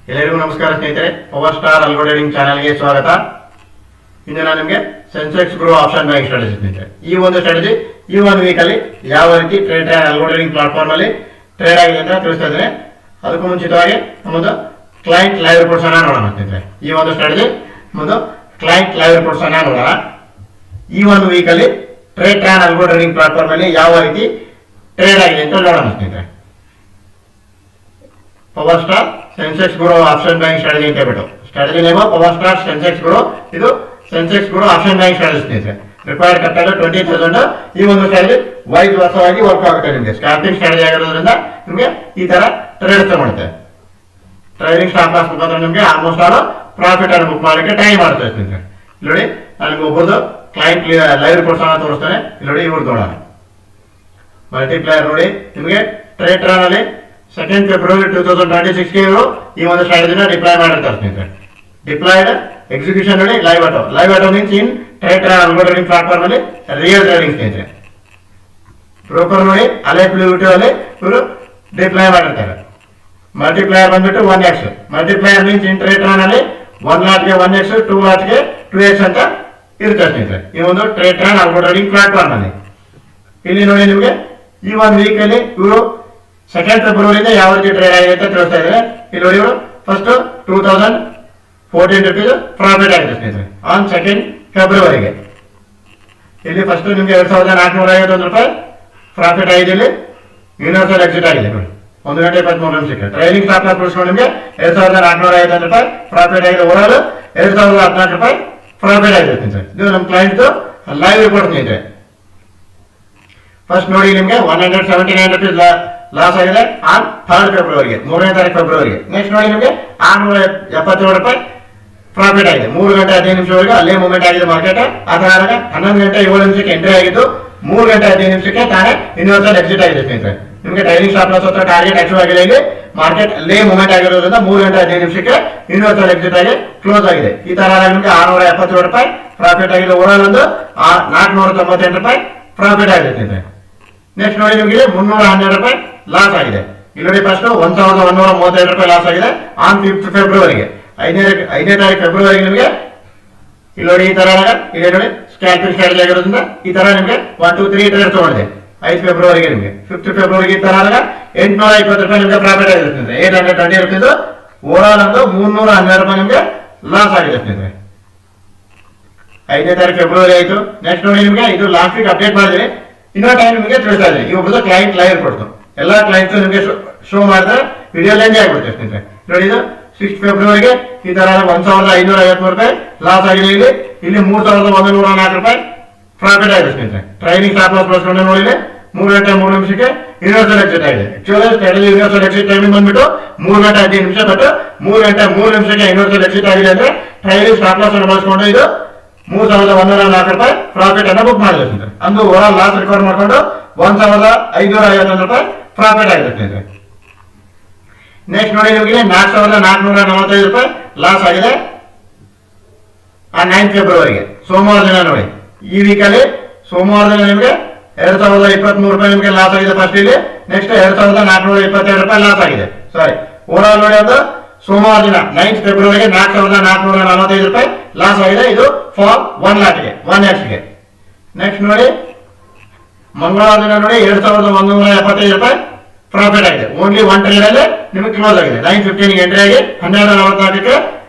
ಎಲ್ಲರಿಗೂ ನಮಸ್ಕಾರ ಸ್ನೇಹಿತರೆ, ಪವರ್ ಸ್ಟಾರ್ ಅಲ್ಗೋ ಟ್ರೇಡಿಂಗ್ ಚಾನೆಲ್ಗೆ ಸ್ವಾಗತ. ಇಂದು ನಾನು ನಿಮಗೆ Sensex grow option buying strategy ಸ್ನೇಹಿತರೆ. ಈ ಒಂದು ಸ್ಟ್ರಾಟಜಿ ಈ ಒಂದು ವೀಕಲ್ಲಿ ಯಾವ ರೀತಿ ಅಲ್ಗೋ ಟ್ರೇಡಿಂಗ್ ಪ್ಲಾಟ್ಫಾರ್ಮ್ ಅಲ್ಲಿ ಟ್ರೇಡ್ ಆಗಿದೆ ಅಂತ ತಿಳಿಸ್ತಾ ಇದ್ದೇನೆ. ಅದಕ್ಕೂ ಮುಂಚಿತವಾಗಿ ನಮ್ಮದು ಕ್ಲೈಂಟ್ ಲೈವ್ ರಿಪೋರ್ಟ್ಸ್ ಅನ್ನ ನೋಡೋಣ ಸ್ನೇಹಿತರೆ. ಈ ಒಂದು ಸ್ಟ್ರಾಟಜಿ ನಮ್ಮದು ಕ್ಲೈಂಟ್ ಲೈವ್ ರಿಪೋರ್ಟ್ಸ್ ಅನ್ನ ನೋಡೋಣ. ಈ ಒಂದು ವೀಕಲ್ಲಿ ಅಲ್ಗೋ ಟ್ರೇಡಿಂಗ್ ಪ್ಲಾಟ್ಫಾರ್ಮ್ ಅಲ್ಲಿ ಯಾವ ರೀತಿ ಟ್ರೇಡ್ ಆಗಿದೆ ಅಂತ ನೋಡೋಣ ಸ್ನೇಹಿತರೆ. Power star Sensex grow option buying strategy ಅಂತ ಹೇಳ್ಬಿಟ್ಟು strategy name power star Sensex grow. ಇದು Sensex grow option buying strategy ಸ್ನೇಹಿತರೆ. Required capital 20,000. ಈ ಒಂದು ಸ್ಟ್ರಾಟಜಿ ವೈಸ್ ವರ್ಷವಾಗಿ ವರ್ಕ್ ಆಗುತ್ತೆ ನಿಮಗೆ. ಸ್ಟಾರ್ಟಿಂಗ್ ಸ್ಟ್ರಾಟಜಿ ಆಗಿರೋದ್ರಿಂದ ನಿಮಗೆ ಈ ತರ ಟ್ರೇಡ್ ತಗೊಳುತ್ತೆ. ಟ್ರೇಡಿಂಗ್ ಸ್ಟಾಪ್ ಲಾಸ್ ಮುಖಾಂತರ ನಿಮಗೆ ಆಲ್ಮೋಸ್ಟ್ ಆಲ್ ಪ್ರಾಫಿಟ್ ಅನ್ನು ಬುಕ್ ಮಾಡಲಿಕ್ಕೆ ಟೈಮ್ ಮಾಡ್ತಾ ಸ್ನೇಹಿತರೆ. ಇಲ್ಲಿ ನೋಡಿ, ನನಗೆ ಒಬ್ಬರದು ಕ್ಲೈಂಟ್ ಲೈವ್ ರಿಪೋರ್ಟ್ಸ್ ಅನ್ನ ತೋರಿಸ್ತಾನೆ. ಇಲ್ಲಿ ನೋಡಿ, ಇವ್ರು ನೋಡೋಣ ಮಲ್ಟಿಪ್ಲೈಯರ್ ನೋಡಿ. ನಿಮಗೆ ಟ್ರೇಡ್ ರನ್ ಅಲ್ಲಿ 2nd February 2026 ಇವರು ಈ ಒಂದು ಸ್ಟ್ರಾಟಜಿನ ಡಿಪ್ಲಾಯ್ ಮಾಡಿರ್ತಾರೆ ಸ್ನೇಹಿತರೆ. ಡಿಪ್ಲಾಯ್ಡ್ ಎಕ್ಸಿಕ್ಯೂಷನ್ ನೋಡಿ, live auto means in algo trading platform ಅಲ್ಲಿ ರಿಯಲ್ ಟ್ರೇಡಿಂಗ್ ಸ್ನೇಹಿತರೆ. ಬ್ರೋಕರ್ ನೋಡಿ, ಅಲೈಫ್ಲಿವಿಟಿ ಅಲ್ಲಿ ಇವರು ಡಿಪ್ಲಾಯ್ ಮಾಡಿರ್ತಾರೆ. ಮಲ್ಟಿಪ್ಲೈಯರ್ ಬಂದ್ಬಿಟ್ಟು 1x. Multiplier means in run ಅಲ್ಲಿ 1 ಲಾಟ್ಗೆ 1x, 2 ಲಾಟ್ಗೆ 2x ಅಂತ ಇರುತ್ತೆ ಸ್ನೇಹಿತರೆ. ಈ ಒಂದು ಅಲ್ಗೋ ಟ್ರೇಡಿಂಗ್ ಪ್ಲಾಟ್ಫಾರ್ಮ್ ಅಲ್ಲಿ ಇಲ್ಲಿ ನೋಡಿ, ನಿಮಗೆ ಈ ಒಂದು ವೀಕ್ ಅಲ್ಲಿ ಇವರು 2nd February ಯಾವ ರೀತಿ ಟ್ರೇಡ್ ಆಗಿದೆ ಅಂತ ತಿಳಿಸ್ತಾ ಇದ್ದಾರೆ. ಇಲ್ಲಿ ನೋಡಿ, ಇವರು ಫಸ್ಟ್ 2014 rupees ಪ್ರಾಫಿಟ್ ಆಗಿದೆ ಸ್ನೇಹಿತರೆ ಆನ್ 2nd February. ಇಲ್ಲಿ ಫಸ್ಟ್ ನಿಮಗೆ 2,451 ರೂಪಾಯಿ ಪ್ರಾಫಿಟ್ ಆಗಿದೆ. ಇಲ್ಲಿ ಯೂನಿವರ್ಸಲ್ ಎಕ್ಸಿಟ್ ಆಗಿದೆ ನೋಡಿ, 1 ಗಂಟೆ 23 ನಿಮಿಷಕ್ಕೆ. ಟ್ರೈಲಿಂಗ್ ಸ್ಟಾಪ್ ಲಾಸ್ ಉಳಿಸ್ಕೊಂಡು ನಿಮಗೆ 2,451 ರೂಪಾಯಿ ಪ್ರಾಫಿಟ್ ಆಗಿದೆ. ಓವರಾಲ್ 2,014 ರೂಪಾಯಿ ಪ್ರಾಫಿಟ್ ಆಗಿದೆ ಸ್ನೇಹಿತರೆ. ಇದು ನಮ್ಮ ಕ್ಲೈಂಟ್ ಲೈವ್ ರಿಪೋರ್ಟ್ ಸ್ನೇಹಿತರೆ. ಫಸ್ಟ್ ನೋಡಿ, ನಿಮಗೆ 179 ರೂಪೀಸ್ ಲಾಸ್ ಆಗಿದೆ ಆನ್ 3rd February, 3ನೇ ತಾರೀಕು ಫೆಬ್ರವರಿಗೆ. ನೆಕ್ಸ್ಟ್ ನೋಡಿ, ನಿಮಗೆ 677 ರೂಪಾಯಿ ಪ್ರಾಫಿಟ್ ಆಗಿದೆ. 3 ಗಂಟೆ 15 ನಿಮಿಷವರೆಗೆ ಅಲ್ಲೇ ಮೂವ್ಮೆಂಟ್ ಆಗಿದೆ ಮಾರ್ಕೆಟ್. ಅದರ 11 ಗಂಟೆ 7 ನಿಮಿಷಕ್ಕೆ ಎಂಟ್ರಿ ಆಗಿದ್ದು, 3 ಗಂಟೆ 15 ನಿಮಿಷಕ್ಕೆ ತಾನೇ ಯೂನಿವರ್ಸಲ್ ಎಕ್ಸಿಟ್ ಆಗಿದೆ ಸ್ನೇಹಿತರೆ. ನಿಮಗೆ ಟ್ರೈಲಿಂಗ್ ಸ್ಟಾಪ್ ಲಾಸ್ ಹತ್ರ ಟಾರ್ಗೆಟ್ ಅಚೀವ್ ಆಗಿಲ್ಲ. ಇಲ್ಲಿ ಮಾರ್ಕೆಟ್ ಅಲ್ಲೇ ಮೂವ್ಮೆಂಟ್ ಆಗಿರೋದ್ರಿಂದ 3 ಗಂಟೆ 15 ನಿಮಿಷಕ್ಕೆ ಯೂನಿವರ್ಸಲ್ ಎಕ್ಸಿಟ್ ಆಗಿ ಕ್ಲೋಸ್ ಆಗಿದೆ. ಈ ತರ ನಿಮಗೆ 677 ರೂಪಾಯಿ ಪ್ರಾಫಿಟ್ ಆಗಿದೆ. ಓವರಾಲ್ ಒಂದು 498 ರೂಪಾಯಿ ಪ್ರಾಫಿಟ್ ಆಗಿದೆ ಸ್ನೇಹಿತರೆ. ನೆಕ್ಸ್ಟ್ ನೋಡಿ, ನಿಮಗೆ 312 ರೂಪಾಯಿ ಲಾಸ್ ಆಗಿದೆ. ಇಲ್ಲಿ ನೋಡಿ, ಫಸ್ಟ್ 1,135 ರೂಪಾಯಿ ಲಾಸ್ ಆಗಿದೆ ಆನ್ 5th February. 5ನೇ ತಾರೀಕು ಫೆಬ್ರವರಿಗೆ ನಿಮಗೆ ಇಲ್ಲಿ ನೋಡಿ, ಈ ತರ ಇದೆ ನೋಡಿ, ಸ್ಕ್ಯಾಲ್ಪಿಂಗ್ ಸ್ಟ್ರಾಟಜಿ ಆಗಿರೋದ್ರಿಂದ ಈ ತರ ನಿಮಗೆ 1, 2, 3 ಟ್ರೇಡ್ ತಗೊಂಡಿದೆ 5th February. ನಿಮಗೆ 5th February ಈ ತರ 820 ರೂಪಾಯಿ ನಿಮಗೆ ಪ್ರಾಫಿಟ್ ಆಗಿದೆ ಸ್ನೇಹಿತರೆ. 820 ರೂಪೀಸ್. ಓವರಾಲ್ ಒಂದು 312 ರೂಪಾಯಿ ನಿಮಗೆ ಲಾಸ್ ಆಗಿದೆ ಸ್ನೇಹಿತರೆ. 5ನೇ ತಾರೀಕು ಫೆಬ್ರವರಿ ಆಯ್ತು. ನೆಕ್ಸ್ಟ್ ನೋಡಿ, ನಿಮಗೆ ಇದು ಲಾಸ್ಟ್ ವೀಕ್ ಅಪ್ಡೇಟ್ ಮಾಡಿದ್ರೆ ಇನ್ನೊಂದು ಟೈಮ್ ನಿಮಗೆ ತಿಳಿಸ್ತಾ ಇದ್ದೀನಿ. ಈ ಒಬ್ಬರು ಕ್ಲೈಂಟ್ ಲೈವ್ ಕೊಡ್ತು. ಎಲ್ಲಾ ಕ್ಲೈಂಟ್ಸ್ ನಿಮಗೆ ಶೋ ಮಾಡಿದ್ರೆ ವಿಡಿಯೋ ಲೆಂಜ್ ಆಗಿಬಿಡುತ್ತೆ ಸ್ನೇಹಿತರೆ. ನೋಡಿ, ಇದು 6th February ಈ ತರ 1,553 ರೂಪಾಯಿ ಲಾಸ್ ಆಗಿದೆ. ಇಲ್ಲಿ 3,104 ರೂಪಾಯಿ ಪ್ರಾಫಿಟ್ ಆಗಿದೆ ಸ್ನೇಹಿತರೆ. ಟ್ರೈನಿಂಗ್ ಸ್ಟಾಪ್ ಲಾಸ್ ಬಳಸ್ಕೊಂಡು ನೋಡಿ, 3 ಗಂಟೆ 3 ನಿಮಿಷಕ್ಕೆ ಯೂನಿವರ್ಸಲ್ ಎಕ್ಸಿಟ್ ಆಗಿದೆ. Actually strategy universal exit timing ಬಂದ್ಬಿಟ್ಟು 3 ಗಂಟೆ 15 ನಿಮಿಷ. ಬಟ್ 3 ಗಂಟೆ 3 ನಿಮಿಷಕ್ಕೆ ಯೂನಿವರ್ಸಲ್ ಎಕ್ಸಿಟ್ ಆಗಿದೆ ಅಂದ್ರೆ ಟ್ರೈನಿಂಗ್ ಸ್ಟಾಪ್ ಲಾಸ್ ಅನ್ನು ಬಳಸ್ಕೊಂಡು ಇದು 3,104 ರೂಪಾಯಿ ಪ್ರಾಫಿಟ್ ಅನ್ನು ಬುಕ್ ಮಾಡಿದೆ ಸ್ನೇಹಿತರೆ. ಅಂದು ಓವರಾಲ್ ಲಾಸ್ ರಿಕವರ್ ಮಾಡಿಕೊಂಡು 1,551 ರೂಪಾಯಿ ಪ್ರಾಫಿಟ್ ಆಗಿದೆ ಸ್ನೇಹಿತರೆ. ನೆಕ್ಸ್ಟ್ ನೋಡಿ, ನಿಮಗೆ 4,445 ರೂಪಾಯಿ ಲಾಸ್ ಆಗಿದೆ ಆ 9th February ಸೋಮವಾರ ದಿನ. ನೋಡಿ, ಈ ವೀಕಲ್ಲಿ ಸೋಮವಾರ ದಿನ ನಿಮಗೆ 2,023 ರೂಪಾಯಿ ನಿಮಗೆ ಲಾಸ್ ಆಗಿದೆ ಫಸ್ಟ್ ಇಲ್ಲಿ. ನೆಕ್ಸ್ಟ್ 2,422 ರೂಪಾಯಿ ಲಾಸ್ ಆಗಿದೆ. ಸಾರಿ, ಓವರಾಲ್ ನೋಡಿ, ಅದು ಸೋಮವಾರ ದಿನ 9th February 4,445 ರೂಪಾಯಿ ಲಾಸ್ ಆಗಿದೆ. ಇದು ಫಾರ್ 1 ಲಾಟ್ಗೆ 1x. ನೆಕ್ಸ್ಟ್ ನೋಡಿ, ಮಂಗಳವಾರ ದಿನ ನೋಡಿ 2,175 ರೂಪಾಯಿ ಪ್ರಾಫಿಟ್ ಆಗಿದೆ. ಓನ್ಲಿ 1 ಟ್ರೇಡ್ ಅಲ್ಲಿ ನಿಮಗೆ ಕ್ಲೋಸ್ ಆಗಿದೆ. 9:15 ಎಂಟ್ರಿ ಆಗಿ 12:44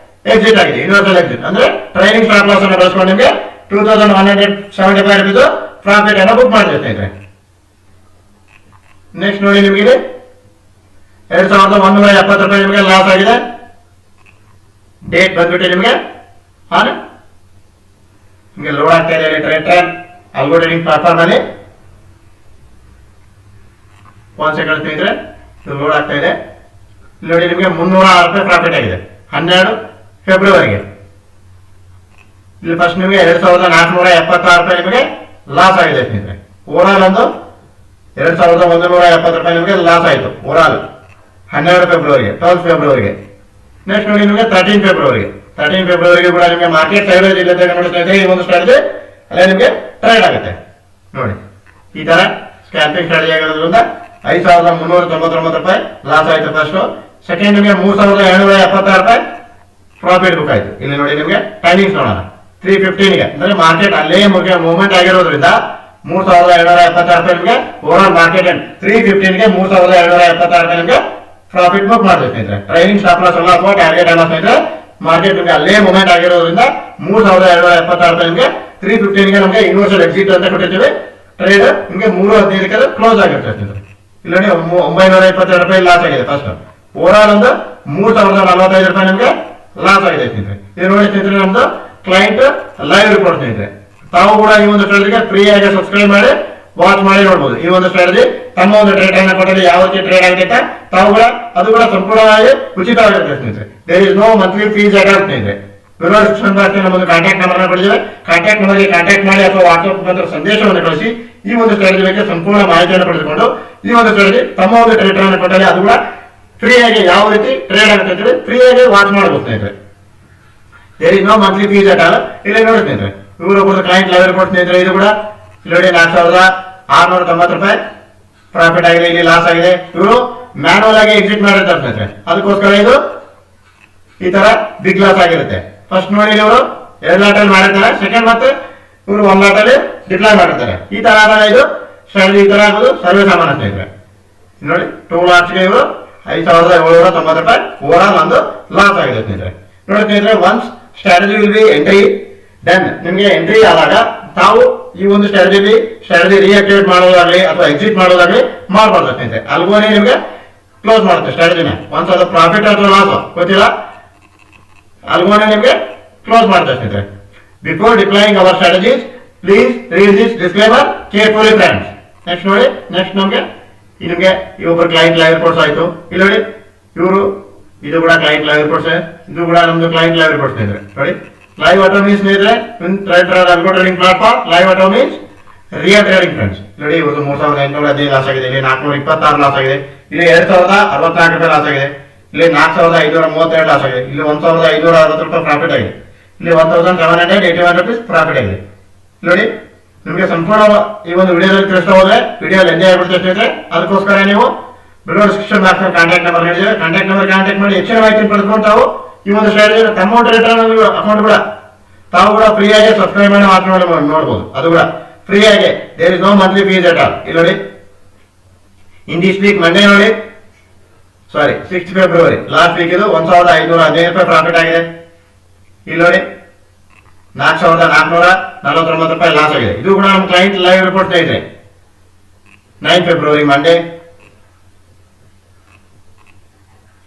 ಎಕ್ಸಿಟ್ ಆಗಿದೆ. ಯೂನಿವರ್ಸಲ್ ಎಕ್ಸಿಟ್ ಅಂದ್ರೆ ಟ್ರೈನಿಂಗ್ ಸ್ಟಾಪ್ ಲಾಸ್ ಅನ್ನು ಬಳಸ್ಕೊಂಡು ನಿಮಗೆ 2,175 ರೂಪೀಸ್ ಪ್ರಾಫಿಟ್ ಅನ್ನು ಬುಕ್ ಮಾಡಿದೆ ಸ್ನೇಹಿತರೆ. ನೆಕ್ಸ್ಟ್ ನೋಡಿ, ನಿಮಗೆ 2,170 ರೂಪಾಯಿ ನಿಮಗೆ ಲಾಸ್ ಆಗಿದೆ. ಡೇಟ್ ಬಂದ್ಬಿಟ್ಟು ನಿಮಗೆ ಲೋಡ್ ಆಗ್ತಾ ಇದೆ ಟ್ರೇಡ್ ಅಲ್ಗೋ ಟ್ರೇಡಿಂಗ್ ಪ್ಲಾಟ್ಫಾರ್ಮ್ ಅಲ್ಲಿ. 1 ಸೆಕೆಂಡ್ ಸ್ನೇಹಿತರೆ, ಇದು ಲೋಡ್ ಆಗ್ತಾ ಇದೆ. ನೋಡಿ, ನಿಮಗೆ 306 ರೂಪಾಯಿ ಪ್ರಾಫಿಟ್ ಆಗಿದೆ 12 February. ಇಲ್ಲಿ ಫಸ್ಟ್ ನಿಮಗೆ 2,476 ರೂಪಾಯಿ ನಿಮಗೆ ಲಾಸ್ ಆಗಿದೆ ಸ್ನೇಹಿತರೆ. ಓವರಾಲ್ ಒಂದು 2,170 ರೂಪಾಯಿ ನಿಮಗೆ ಲಾಸ್ ಆಯಿತು overall 12 February, 12th February. Next ನೋಡಿ, ನಿಮಗೆ 13th February ಕೂಡ ನಿಮಗೆ ಮಾರ್ಕೆಟ್ ಸೈವೇಜ್ ಇಲ್ಲದೆ ನೋಡ್ತಾ ಈ ಒಂದು ಸ್ಟ್ರಾಟಜಿ ಅಲ್ಲೇ ನಿಮಗೆ ಟ್ರೇಡ್ ಆಗುತ್ತೆ. ನೋಡಿ, ಈ ತರ ಸ್ಕ್ಯಾಲ್ಪಿಂಗ್ ಸ್ಟ್ರಾಟಜಿ ಆಗಿರೋದ್ರಿಂದ 5,399 ರೂಪಾಯಿ ಲಾಸ್ ಆಯಿತು ಫಸ್ಟ್. ಸೆಕೆಂಡ್ ನಿಮಗೆ 3776 ರೂಪಾಯಿ ಪ್ರಾಫಿಟ್ ಬುಕ್ ಆಯ್ತು. ಇಲ್ಲಿ ನೋಡಿ ನಿಮಗೆ ಟೈಮಿಂಗ್ಸ್ ನೋಡೋಣ. 3:15ಗೆ ಅಂದ್ರೆ ಮಾರ್ಕೆಟ್ ಅಲ್ಲೇ ಮೂವ್ಮೆಂಟ್ ಆಗಿರೋದ್ರಿಂದ 3776 ರೂಪಾಯಿ ನಿಮಗೆ ಓವರ್ ಮಾರ್ಕೆಟ್ 3:15ಗೆ 3776 ರೂಪಾಯಿ ನಿಮಗೆ ಪ್ರಾಫಿಟ್ ಬುಕ್ ಮಾಡ್ತೀವಿ ಸ್ನೇಹಿತರೆ. ಟ್ರೈಲಿಂಗ್ ಸ್ಟಾಪ್ ಲಾಸ್ ಅಲ್ಲ ಅಥವಾ ಟಾರ್ಗೆಟ್ ಅಲ್ಲ ಸ್ನೇಹಿತರೆ. ಮಾರ್ಕೆಟ್ ನಿಮಗೆ ಅಲ್ಲೇ ಮೂವ್ಮೆಂಟ್ ಆಗಿರೋದ್ರಿಂದ 3776 ರೂಪಾಯಿ ನಿಮಗೆ 3:15ಗೆ ನಮಗೆ ಯೂನಿವರ್ಸಲ್ ಎಕ್ಸಿಟ್ ಅಂತ ಕೊಟ್ಟಿರ್ತೀವಿ. ಟ್ರೇಡ್ ನಿಮಗೆ 3:15ಕ್ಕೆ ಕ್ಲೋಸ್ ಆಗಿರುತ್ತೆ ಸ್ನೇಹಿತರೆ. ಇಲ್ಲಿ ನೋಡಿ 922 ರೂಪಾಯಿ ಲಾಸ್ ಆಗಿದೆ. ಫಸ್ಟ್ ಓವರ್ ಆಲ್ ಒಂದು 3045 ರೂಪಾಯಿ ನಿಮಗೆ ಲಾಸ್ ಆಗಿದೆ ಸ್ನೇಹಿತರೆ. ಇದು ನೋಡಿ ಸ್ನೇಹಿತರೆ ನಮ್ದು ಕ್ಲೈಂಟ್ ಲೈವ್ ರಿಪೋರ್ಟ್ ಸ್ನೇಹಿತರೆ. ತಾವು ಕೂಡ ಈ ಒಂದು ಸ್ಟ್ರಾಟಜಿಗೆ ಫ್ರೀ ಆಗಿ ಸಬ್ಸ್ಕ್ರೈಬ್ ಮಾಡಿ ವಾಚ್ ಮಾಡಿ ನೋಡಬಹುದು. ಈ ಒಂದು ಸ್ಟ್ರಾಟಜಿ ತಮ್ಮ ಒಂದು ಟ್ರೇಡ್ ಅನ್ನ ಕೊಟ್ಟಲ್ಲಿ ಯಾವ ರೀತಿ ಟ್ರೇಡ್ ಆಗುತ್ತೆ ತಾವು ಕೂಡ ಅದು ಕೂಡ ಸಂಪೂರ್ಣವಾಗಿ ಉಚಿತವಾಗಿರುತ್ತೆ ಸ್ನೇಹಿತರೆ. There is no monthly fees at all ಸ್ನೇಹಿತರೆ. ಡಿಸ್ಕ್ರಿಪ್ಷನ್ ಬಾಕ್ಸ್ ನಮ್ಮೊಂದು ಕಾಂಟ್ಯಾಕ್ಟ್ ನಂಬರ್ ಕೊಟ್ಟಿದ್ದೇವೆ. ಕಾಂಟ್ಯಾಕ್ಟ್ ನಂಬರ್ಗೆ ಕಾಂಟ್ಯಾಕ್ಟ್ ಮಾಡಿ ಅಥವಾ ವಾಟ್ಸ್ಆಪ್ ಮುಖಾಂತರ ಸಂದೇಶವನ್ನು ಕಳಿಸಿ ಈ ಒಂದು ಸ್ಟ್ರಾಟಜಿ ಬಗ್ಗೆ ಸಂಪೂರ್ಣ ಮಾಹಿತಿಯನ್ನು ಪಡೆದುಕೊಂಡು ಈ ಒಂದು ಸ್ಟ್ರಾಟಜಿ ತಮ್ಮ ಒಂದು ಟ್ರೇಡ್ ಅನ್ನು ಕೊಟ್ಟಲ್ಲಿ ಅದು ಕೂಡ ಫ್ರೀ ಆಗಿ ಯಾವ ರೀತಿ ಟ್ರೇಡ್ ಆಗುತ್ತೆ ಫ್ರೀ ಆಗಿ ವಾಚ್ ಮಾಡಬಹುದು ಸ್ನೇಹಿತರೆ. There is no monthly fees at all. ಇಲ್ಲಿ ನೋಡಿ ಸ್ನೇಹಿತರೆ ಇವರು ಕೂಡ ಕ್ಲೈಂಟ್ ಲೈವ್ ರಿಪೋರ್ಟ್ ಸ್ನೇಹಿತರೆ. ಇದು ಕೂಡ ನೋಡಿ 4690 ರೂಪಾಯಿ ಪ್ರಾಫಿಟ್ ಆಗಿದೆ. ಇಲ್ಲಿ ಲಾಸ್ ಆಗಿದೆ. ಇವರು ಮ್ಯಾನುವಲ್ ಆಗಿ ಎಕ್ಸಿಟ್ ಮಾಡಿರ್ತಾರೆ ಸ್ನೇಹಿತರೆ. ಅದಕ್ಕೋಸ್ಕರ ಇದು ಈ ತರ ಬಿಗ್ ಲಾಸ್ ಆಗಿರುತ್ತೆ. ಫಸ್ಟ್ ನೋಡಿ ಇವರು 2 ಲಾಟಲ್ಲಿ ಮಾಡಿರ್ತಾರೆ. ಸೆಕೆಂಡ್ ಮತ್ತೆ ಇವರು 1 ಲಾಟಲ್ಲಿ ಡಿಪ್ಲಾಯ್ ಮಾಡಿರ್ತಾರೆ. ಈ ತರ ಆದಾಗ ಇದು ಸ್ಟ್ರಾಟಜಿ ಈ ತರ ಆಗೋದು ಸರ್ವೇ ಸಾಮಾನ್ಯ ಸ್ನೇಹಿತರೆ. ನೋಡಿ 2 ಲಾಟ್ಸ್ಗೆ ಇವರು 5790 ರೂಪಾಯಿ ಓವರ್ ಆಲ್ ಒಂದು ಲಾಸ್ ಆಗಿದೆ ಸ್ನೇಹಿತರೆ. ನೋಡಿ ಸ್ನೇಹಿತರೆ once strategy will be entry then ನಿಮಗೆ ಎಂಟ್ರಿ ಆದಾಗ ತಾವು ಈ ಒಂದು ಸ್ಟ್ರಾಟಜಿ ರಿಯಾಕ್ಟಿವೇಟ್ ಮಾಡೋದಾಗ್ಲಿ ಅಥವಾ ಎಕ್ಸಿಟ್ ಮಾಡೋದಾಗ್ಲಿ ಮಾಡಬಾರ್ದು ಸ್ನೇಹಿತರೆ. ಅಲ್ಗೋನೆ ನಿಮಗೆ ಕ್ಲೋಸ್ ಮಾಡುತ್ತೆ ಸ್ಟ್ರಾಟಜಿನ. ಒನ್ಸ್ ಅದು ಪ್ರಾಫಿಟ್ ಅಥವಾ ಲಾಸ್ ಗೊತ್ತಿಲ್ಲ ಅಲ್ಗೋನೆ ನಿಮಗೆ ಕ್ಲೋಸ್ ಮಾಡುತ್ತೆ ಸ್ನೇಹಿತರೆ. Before deploying our strategies please read this disclaimer carefully friends. Next ನೋಡಿ ನೆಕ್ಸ್ಟ್ ನಿಮಗೆ ಈ ಒಬ್ಬರು ಕ್ಲೈಂಟ್ ಲೈವ್ ರಿಪೋರ್ಟ್ಸ್ ಆಯ್ತು. ಇಲ್ಲಿ ನೋಡಿ ಇವರು ಇದು ಕೂಡ ಕ್ಲೈಂಟ್ ಲೈವ್ ರಿಪೋರ್ಟ್ಸ್. ಇದು ಕೂಡ ನಮ್ದು ಕ್ಲೈಂಟ್ ಲೈವ್ ರಿಪೋರ್ಟ್ಸ್ ಸ್ನೇಹಿತರೆ. ನೋಡಿ ಲೈವ್ ಆಟೋ ಮೀನ್ಸ್ ಸ್ನೇಹಿತರೆ algo trading platform. Live auto means real trading friends. ನೋಡಿ ಇವರು 3815 ಲಾಸ್ ಆಗಿದೆ. ಇಲ್ಲಿ 426 ಲಾಸ್ ಆಗಿದೆ. ಇಲ್ಲಿ 2064 ರೂಪಾಯಿ ಲಾಸ್ ಆಗಿದೆ. ಇಲ್ಲಿ 4532 ಲಾಸ್ ಆಗಿದೆ. ಇಲ್ಲಿ 1560 ರೂಪಾಯಿ ಪ್ರಾಫಿಟ್ ಆಗಿದೆ. ಇಲ್ಲಿ 1781 ರುಪೀಸ್ ಪ್ರಾಫಿಟ್ ಆಗಿದೆ. ನೋಡಿ ನಿಮಗೆ ಸಂಪೂರ್ಣ ಈ ಒಂದು ವಿಡಿಯೋದಲ್ಲಿ ತಿಳಿಸ್ತಾ ಹೋದ್ರೆ ವಿಡಿಯೋ ಎಂಜಾಯ್ ಆಗ್ಬಿಡ್ತೇವೆ ಸ್ನೇಹಿತರೆ. ಅದಕ್ಕೋಸ್ಕರ ನೀವು below description box contact number ಹೇಳಿದ್ರೆ ಕಾಂಟ್ಯಾಕ್ಟ್ ನಂಬರ್ ಕಾಂಟ್ಯಾಕ್ಟ್ ಮಾಡಿ ಹೆಚ್ಚಿನ ಮಾಹಿತಿ ಪಡೆದುಕೊಂಡು ತಾವು ಈ ಒಂದು ಸ್ಟ್ರಾಟಜಿ ತಮ್ಮ ಟ್ರೇಡರ್ ಅಕೌಂಟ್ ಕೂಡ ತಾವು ಕೂಡ ಫ್ರೀ ಆಗಿ ಸಬ್ಸ್ಕ್ರೈಬ್ ಮಾಡಿ ನೋಡಬಹುದು. ಅದು ಕೂಡ ಫ್ರೀ ಆಗಿ. There is no monthly fees at all. ಇಲ್ಲಿ ನೋಡಿ ಇನ್ ದಿಸ್ ವೀಕ್ ಮಂಡೇ ನೋಡಿ 6 ಫೆಬ್ರವರಿ ಲಾಸ್ಟ್ ವೀಕ್ ಇದು 1515 ರೂಪಾಯಿ ಪ್ರಾಫಿಟ್ ಆಗಿದೆ. ಇಲ್ಲಿ ನೋಡಿ 4449 ರೂಪಾಯಿ ಲಾಸ್ ಆಗಿದೆ. ಇದು ಕೂಡ ನಮ್ಮ ಕ್ಲೈಂಟ್ ಲೈವ್ ರಿಪೋರ್ಟ್ ಇದೆ. 9 ಫೆಬ್ರವರಿ ಮಂಡೇ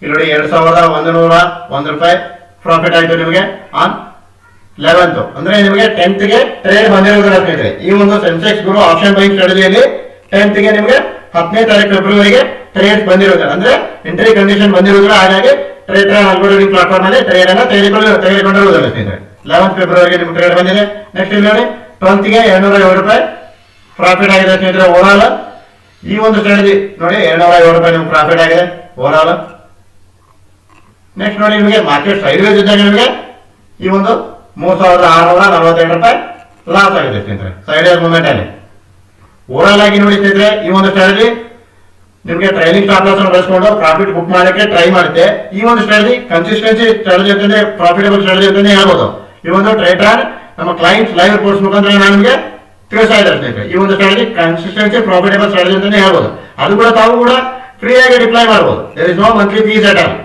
ಇಲ್ಲಿ ನೋಡಿ 2101 ರೂಪಾಯಿ ಪ್ರಾಫಿಟ್ ಆಯ್ತು ನಿಮಗೆ ಆನ್ 11th ಅಂದ್ರೆ ನಿಮಗೆ 10th ಗೆ ಟ್ರೇಡ್ ಬಂದಿರೋದಿಲ್ಲ ಸ್ನೇಹಿತರೆ. ಈ ಒಂದು Sensex guru option buying ಸ್ಟ್ರಾಟಜಿಯಲ್ಲಿ 10th ಗೆ ನಿಮಗೆ 10ನೇ ತಾರೀಕು ಫೆಬ್ರವರಿಗೆ ಟ್ರೇಡ್ ಬಂದಿರೋದಿಲ್ಲ ಅಂದ್ರೆ ಎಂಟ್ರಿ ಕಂಡೀಷನ್ ಬಂದಿರೋದಿಲ್ಲ. ಹಾಗಾಗಿ ಟ್ರೇಡ್ ಅಲ್ಗೋರಿಥಮ್ ಪ್ಲಾಟ್ಫಾರ್ಮ್ ಅಲ್ಲಿ ಟ್ರೇಡ್ ಅನ್ನ ತೆಗೆದುಕೊಂಡಿರುವುದಿಲ್ಲ ಸ್ನೇಹಿತರೆ. 11th ಫೆಬ್ರವರಿಗೆ ನಿಮ್ಗೆ ಟ್ರೇಡ್ ಬಂದಿದೆ. ನೆಕ್ಸ್ಟ್ ಇಲ್ಲಿ ನೋಡಿ 12th ಗೆ 207 ರೂಪಾಯಿ ಪ್ರಾಫಿಟ್ ಆಗಿದೆ ಸ್ನೇಹಿತರೆ ಓವರ್ ಆಲ್. ಈ ಒಂದು ಸ್ಟ್ರಾಟಜಿ ನೋಡಿ 207 ರೂಪಾಯಿ ನಿಮ್ಗೆ ಪ್ರಾಫಿಟ್ ಆಗಿದೆ ಓವರ್ ಆಲ್. ನೆಕ್ಸ್ಟ್ ನೋಡಿ ನಿಮಗೆ ಮಾರ್ಕೆಟ್ ಸೈಡ್ ವೇಸ್ ಇದ್ದಾಗ ನಿಮಗೆ ಈ ಒಂದು 3648 ರೂಪಾಯಿ ಲಾಸ್ ಆಗಿದೆ ಸ್ನೇಹಿತರೆ ಸೈಡ್ ವೇಸ್ ಮೂವ್ಮೆಂಟ್ ಅಲ್ಲಿ. ಓವರ್ ಆಗಿ ನೋಡಿ ಸ್ನೇಹಿತರೆ ಈ ಒಂದು ಸ್ಟ್ರಾಟಜಿ ನಿಮಗೆ ಟ್ರೈಲಿಂಗ್ ಸ್ಟಾಪ್ ಲಾಸ್ ಅನ್ನು ಬಳಸಿಕೊಂಡು ಪ್ರಾಫಿಟ್ ಬುಕ್ ಮಾಡಕ್ಕೆ ಟ್ರೈ ಮಾಡುತ್ತೆ. ಈ ಒಂದು ಸ್ಟ್ರಾಟಜಿ ಕನ್ಸಿಸ್ಟೆನ್ಸಿ ಸ್ಟ್ರಾಟಜಿ ಅಂತಂದ್ರೆ ಪ್ರಾಫಿಟಬಲ್ ಸ್ಟ್ರಾಟಜಿ ಅಂತಾನೆ ಹೇಳ್ಬೋದು. ಈ ಒಂದು ಟ್ರೇಡರ್ ನಮ್ಮ ಕ್ಲೈಂಟ್ಸ್ ಲೈವ್ ರಿಪೋರ್ಟ್ಸ್ ಮುಖಾಂತರ ನಾನು ನಿಮಗೆ ತಿಳಿಸ್ತಾ ಇದ್ದಾರೆ ಸ್ನೇಹಿತರೆ. ಈ ಒಂದು ಸ್ಟ್ರಾಟಜಿ ಕನ್ಸಿಸ್ಟೆನ್ಸಿ ಪ್ರಾಫಿಟಬಲ್ ಸ್ಟ್ರಾಟಜಿ ಅಂತಾನೆ ಹೇಳ್ಬೋದು. ಅದು ಕೂಡ ತಾವು ಕೂಡ ಫ್ರೀ ಆಗಿ ಡಿಪ್ಲಾಯ್ ಮಾಡಬಹುದು. There is no monthly fees at all.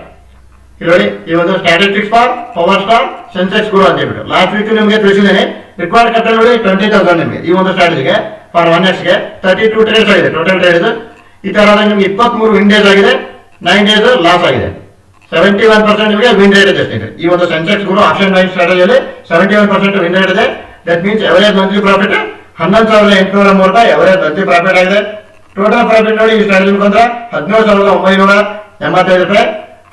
ಇಲ್ಲಿ ನೋಡಿ ಈ ಒಂದು statistics for power star Sensex guru ಅಂತ ಹೇಳ್ಬಿಟ್ಟು ಲಾಸ್ಟ್ ವೀಕ್ ನಿಮಗೆ ತಿಳಿಸಿದ್ದೇನೆ. ರಿಕ್ವೈರ್ಡ್ ಕ್ಯಾಪಿಟಲ್ ನೋಡಿ 20,000 ನಿಮಗೆ ಈ ಒಂದು ಸ್ಟ್ರಾಟಜಿಗೆ ಫಾರ್ 1x ಗೆ 32 ಟ್ರೇಡ್ಸ್ ಆಗಿದೆ ಟೋಟಲ್ ಟ್ರೇಡ್. ಈ ತರ ನಿಮ್ಗೆ 23 ವಿನ್ ಡೇಸ್ ಆಗಿದೆ, 9 ಡೇಸ್ ಲಾಸ್ ಆಗಿದೆ. 71% ನಿಮಗೆ ವಿನ್ ರೇಟ್ ಇದೆ ಸ್ನೇಹಿತರೆ. ಈ ಒಂದು Sensex guru option buying ಸ್ಟ್ರಾಟಜಿಯಲ್ಲಿ 71% win rate ಇದೆ. That means average monthly profit 11,803 ರೂಪಾಯಿ ಎವರೇಜ್ ಮಂತ್ಲಿ ಪ್ರಾಫಿಟ್ ಆಗಿದೆ. ಟೋಟಲ್ ಪ್ರಾಫಿಟ್ ನೋಡಿ ಈ ಸ್ಟ್ರಾಟಜಿ ಮುಖಾಂತರ 17,985 ರೂಪಾಯಿ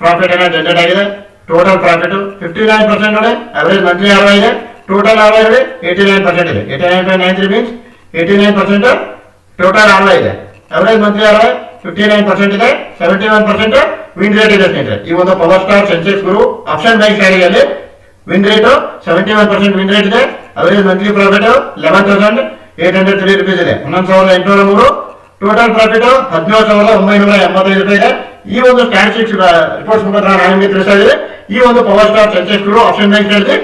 ಪ್ರಾಫಿಟ್ ಅನ್ನ ಜನರೇಟ್ ಆಗಿದೆ. ಟೋಟಲ್ ಪ್ರಾಫಿಟ್ 59% ನೋಡಿ ಅವರೇಜ್ ಮಂತ್ಲಿ ಆರ್ ಇದೆ. ಟೋಟಲ್ ಆರ್ ನೋಡಿ 89% ಇದೆ. 89.93 ಮೀನ್ಸ್ 89% ಟೋಟಲ್ ಆರ್ ಇದೆ. ಅವರೇಜ್ ಮಂತ್ಲಿ ಆರ್ 59% ಇದೆ. 71% ವಿನ್ ರೇಟ್ ಇದೆ ಸ್ನೇಹಿತರೆ. ಈ ಒಂದು power star Sensex guru option buying ಸ್ಟ್ರಾಟಜಿಯಲ್ಲಿ ವಿನ್ ರೇಟ್ 71% ವಿನ್ ರೇಟ್ ಇದೆ. ಅವರೇಜ್ ಮಂತ್ಲಿ ಪ್ರಾಫಿಟ್ 11,803 ರೂಪೀಸ್ ಇದೆ. 11,803. ಟೋಟಲ್ ಪ್ರಾಫಿಟ್ 17,985 ರೂಪಾಯಿ ಇದೆ. ಈ ಒಂದು ಸ್ಟ್ಯಾಟಿಸ್ಟಿಕ್ಸ್ ರಿಪೋರ್ಟ್ಸ್ ಮುಖಾಂತರ ನಾನು ನಿಮಗೆ ತಿಳಿಸ್ತಾ ಇದ್ದೀವಿ. ಈ ಒಂದು power star Sensex grow option bank strategy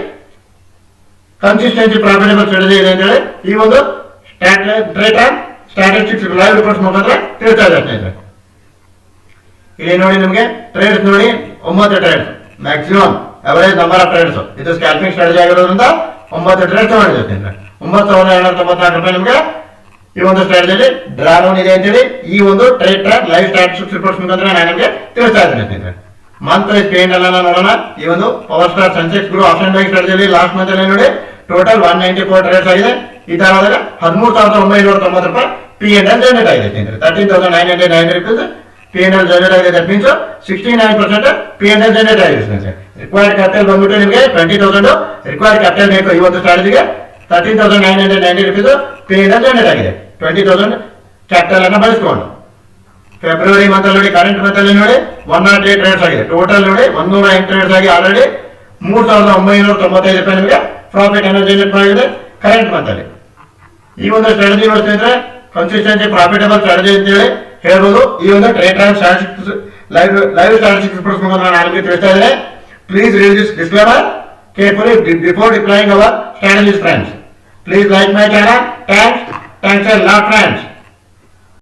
consistency profitable strategy ಇದೆ ಅಂತ ಹೇಳಿ ಈ ಒಂದು ಸ್ಟ್ಯಾಟಿಸ್ಟಿಕ್ಸ್ ಲೈವ್ ರಿಪೋರ್ಟ್ಸ್ ಮುಖಾಂತರ ತಿಳಿಸ್ತಾ ಇದೆ ಸ್ನೇಹಿತರೆ. ಇಲ್ಲಿ ನೋಡಿ ನಿಮಗೆ ಟ್ರೇಡ್ಸ್ ನೋಡಿ 9 trades maximum average number of trades. ಇದು ಸ್ಕ್ಯಾಲ್ಪಿಂಗ್ ಸ್ಟ್ರಾಟಜಿ ಆಗಿರೋದ್ರಿಂದ 9 ಟ್ರೇಡ್ಸ್ ಮಾಡಿದೆ ಸ್ನೇಹಿತರೆ. 9,794 ರೂಪಾಯಿ ನಿಮಗೆ ಈ ಒಂದು ಸ್ಟ್ರಾಟಜಿಯಲ್ಲಿ ಡ್ರಾ ಲೋನ್ ಇದೆ ಅಂತೇಳಿ ಈ ಒಂದು trade track live statistics reports ಮುಖಾಂತರ ನಾನು ನಿಮಗೆ ತಿಳಿಸ್ತಾ ಇದ್ದೇನೆ ಸ್ನೇಹಿತರೆ. ಮಂತ್ ವೈಸ್ ಪೇ ಎಲ್ಲ ನೋಡೋಣ. ಈ ಒಂದು power star Sensex grow option bank ಸ್ಟ್ರಾಟಜಿಯಲ್ಲಿ ಲಾಸ್ಟ್ ಮಂತ್ ಅಲ್ಲಿ ನೋಡಿ ಟೋಟಲ್ 194 ಟ್ರೇಡ್ಸ್ ಆಗಿದೆ. ಈ ತರ ಆದಾಗ 13,990 ರೂಪಾಯಿ P&L ಜನರೇಟ್ ಆಗಿದೆ ಸ್ನೇಹಿತರೆ. 13,990 rupees P&L ಜನರೇಟ್ ಆಗಿದೆ. ದಟ್ ಮೀನ್ಸ್ 69% P&L ಜನರೇಟ್ ಆಗಿದೆ ಸ್ನೇಹಿತರೆ. ರಿಕ್ವೈರ್ಡ್ ಕ್ಯಾಪಿಟಲ್ ಬಂದ್ಬಿಟ್ಟು ನಿಮಗೆ 20,000 ರಿಕ್ವೈರ್ಡ್ ಕ್ಯಾಪಿಟಲ್ ಬೇಕು. ಈ ಒಂದು ಸ್ಟ್ರಾಟಜಿಗೆ 13,990 rupees P&L ಜನರೇಟ್ ಆಗಿದೆ. 20,000 ಕ್ಯಾಪಿಟಲ್ ಅನ್ನ ಬಳಸಿಕೊಂಡು ಫೆಬ್ರವರಿ ಮಂತ್ ಅಲ್ಲಿ ನೋಡಿ ಕರೆಂಟ್ ಮಂತ್ ಅಲ್ಲಿ ನೋಡಿ 108 ಟ್ರೇಡ್ಸ್ ಆಗಿದೆ. ಟೋಟಲ್ ನೋಡಿ 108 ಟ್ರೇಡ್ಸ್ ಆಗಿ ಆಲ್ರೆಡಿ 3,995 ರೂಪಾಯಿ ನಿಮಗೆ ಪ್ರಾಫಿಟ್ ಅನ್ನು ಜನರೇಟ್ ಮಾಡಿದೆ ಕರೆಂಟ್ ಮಂತ್ ಅಲ್ಲಿ. ಈ ಒಂದು ಸ್ಟ್ರಾಟಜಿ ನೋಡ್ತಿದ್ರೆ ಕನ್ಸಿಸ್ಟೆನ್ಸಿ ಪ್ರಾಫಿಟಬಲ್ ಸ್ಟ್ರಾಟಜಿ ಅಂತ ಹೇಳಿ ಹೇಳ್ಬೋದು. ಈ ಒಂದು trade track statistics live statistics reports ಮುಖಾಂತರ ನಾನು ನಿಮಗೆ ತಿಳಿಸ್ತಾ ಇದ್ದೇನೆ. Please read this disclaimer carefully before deploying our strategies friends. Please like my channel. Thanks a lot friends.